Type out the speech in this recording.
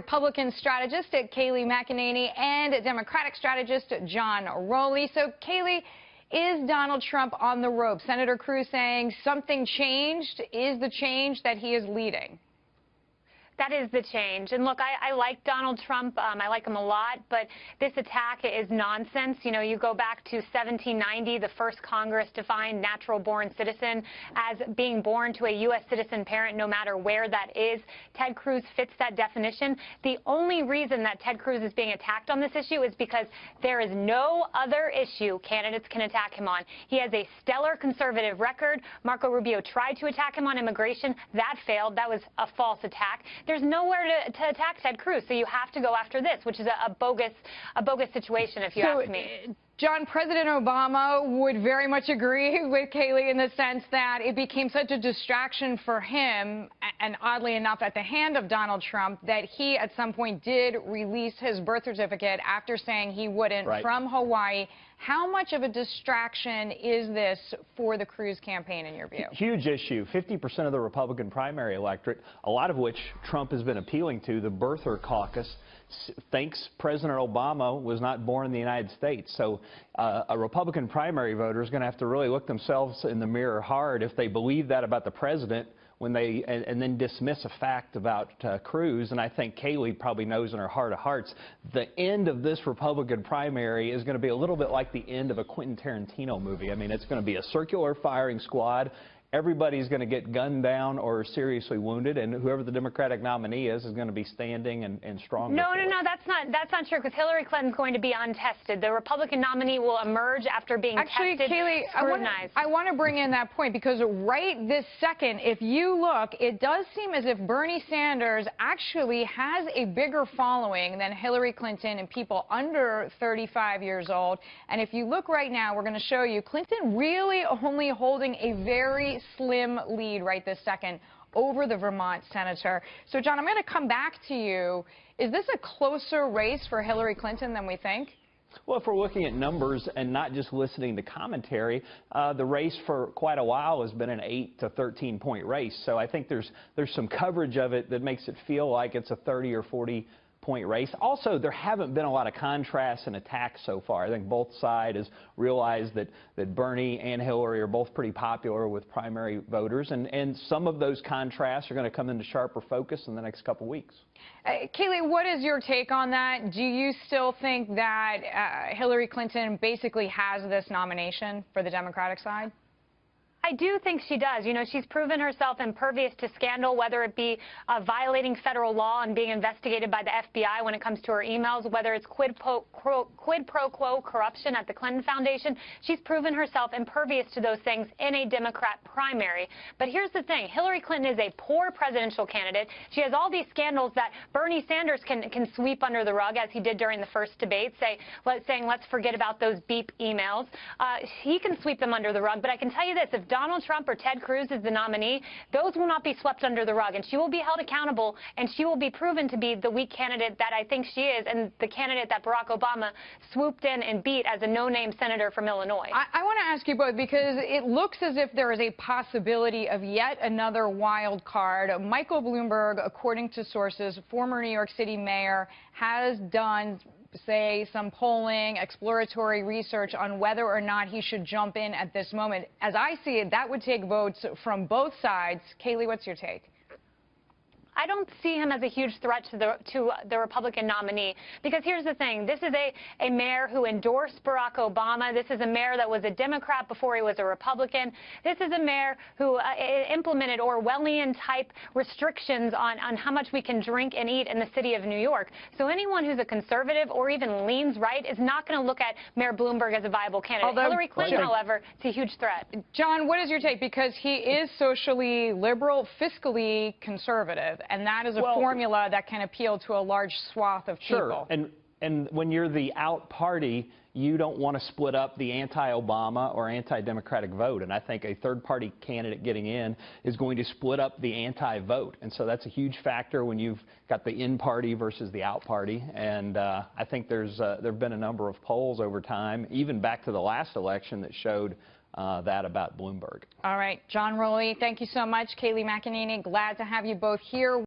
Republican strategist Kayleigh McEnany and Democratic strategist John Rowley. So, Kayleigh, is Donald Trump on the rope? Senator Cruz saying something changed. Is the change that he is leading? That is the change. And look, I like Donald Trump. I like him a lot. But this attack is nonsense. You know, you go back to 1790, the first Congress defined natural-born citizen as being born to a U.S. citizen parent, no matter where that is. Ted Cruz fits that definition. The only reason that Ted Cruz is being attacked on this issue is because there is no other issue candidates can attack him on. He has a stellar conservative record. Marco Rubio tried to attack him on immigration. That failed. That was a false attack. There's nowhere to attack Ted Cruz, so you have to go after this, which is a bogus situation, if you ask me. John, President Obama would very much agree with Kayleigh in the sense that it became such a distraction for him, and oddly enough, at the hand of Donald Trump, that he at some point did release his birth certificate after saying he wouldn't from Hawaii. How much of a distraction is this for the Cruz campaign, in your view? Huge issue. 50% of the Republican primary electorate, a lot of which Trump has been appealing to, the birther caucus, thinks President Obama was not born in the United States. So a Republican primary voter is going to have to really look themselves in the mirror hard if they believe that about the president when they and then dismiss a fact about Cruz. And I think Kayleigh probably knows in her heart of hearts the end of this Republican primary is going to be a little bit like the end of a Quentin Tarantino movie. I mean, it's going to be a circular firing squad. Everybody's going to get gunned down or seriously wounded, and whoever the Democratic nominee is going to be standing and strong. No, that's not true, because Hillary Clinton's going to be untested. The Republican nominee will emerge after being tested, Kayleigh, scrutinized. I want to bring in that point, because right this second, if you look, it does seem as if Bernie Sanders actually has a bigger following than Hillary Clinton and people under 35 years old. And if you look right now, we're going to show you Clinton really only holding a very slim lead right this second over the Vermont senator. So, John, I'm going to come back to you. Is this a closer race for Hillary Clinton than we think? Well, if we're looking at numbers and not just listening to commentary, the race for quite a while has been an 8 to 13 point race. So I think there's some coverage of it that makes it feel like it's a 30 or 40 point race. Also, there haven't been a lot of contrasts and attacks so far. I think both sides has realized that Bernie and Hillary are both pretty popular with primary voters, and some of those contrasts are going to come into sharper focus in the next couple weeks. Kayleigh, what is your take on that? Do you still think that Hillary Clinton basically has this nomination for the Democratic side? I do think she does. You know, she's proven herself impervious to scandal, whether it be violating federal law and being investigated by the FBI when it comes to her emails, whether it's quid pro quo corruption at the Clinton Foundation. She's proven herself impervious to those things in a Democrat primary. But here's the thing. Hillary Clinton is a poor presidential candidate. She has all these scandals that Bernie Sanders can sweep under the rug, as he did during the first debate, saying let's forget about those beep emails. He can sweep them under the rug. But I can tell you this, if Donald Trump or Ted Cruz is the nominee, those will not be swept under the rug, and she will be held accountable, and she will be proven to be the weak candidate that I think she is, and the candidate that Barack Obama swooped in and beat as a no-name senator from Illinois. I want to ask you both, because it looks as if there is a possibility of yet another wild card. Michael Bloomberg, according to sources, former New York City mayor, has done say some polling, exploratory research on whether or not he should jump in at this moment. As I see it, that would take votes from both sides. Kayleigh, what's your take? I don't see him as a huge threat to the Republican nominee, because here's the thing. This is a mayor who endorsed Barack Obama. This is a mayor that was a Democrat before he was a Republican. This is a mayor who implemented Orwellian-type restrictions on how much we can drink and eat in the city of New York. So anyone who's a conservative or even leans right is not going to look at Mayor Bloomberg as a viable candidate. Although, Hillary Clinton, however, is a huge threat. John, what is your take? Because he is socially liberal, fiscally conservative. And that is a formula that can appeal to a large swath of people. Sure. And when you're the out party, you don't want to split up the anti-Obama or anti-Democratic vote. And I think a third-party candidate getting in is going to split up the anti-vote. And so that's a huge factor when you've got the in-party versus the out-party. And I think there have been a number of polls over time, even back to the last election, that showed that about Bloomberg. All right. John Rowley, thank you so much. Kayleigh McEnany, glad to have you both here.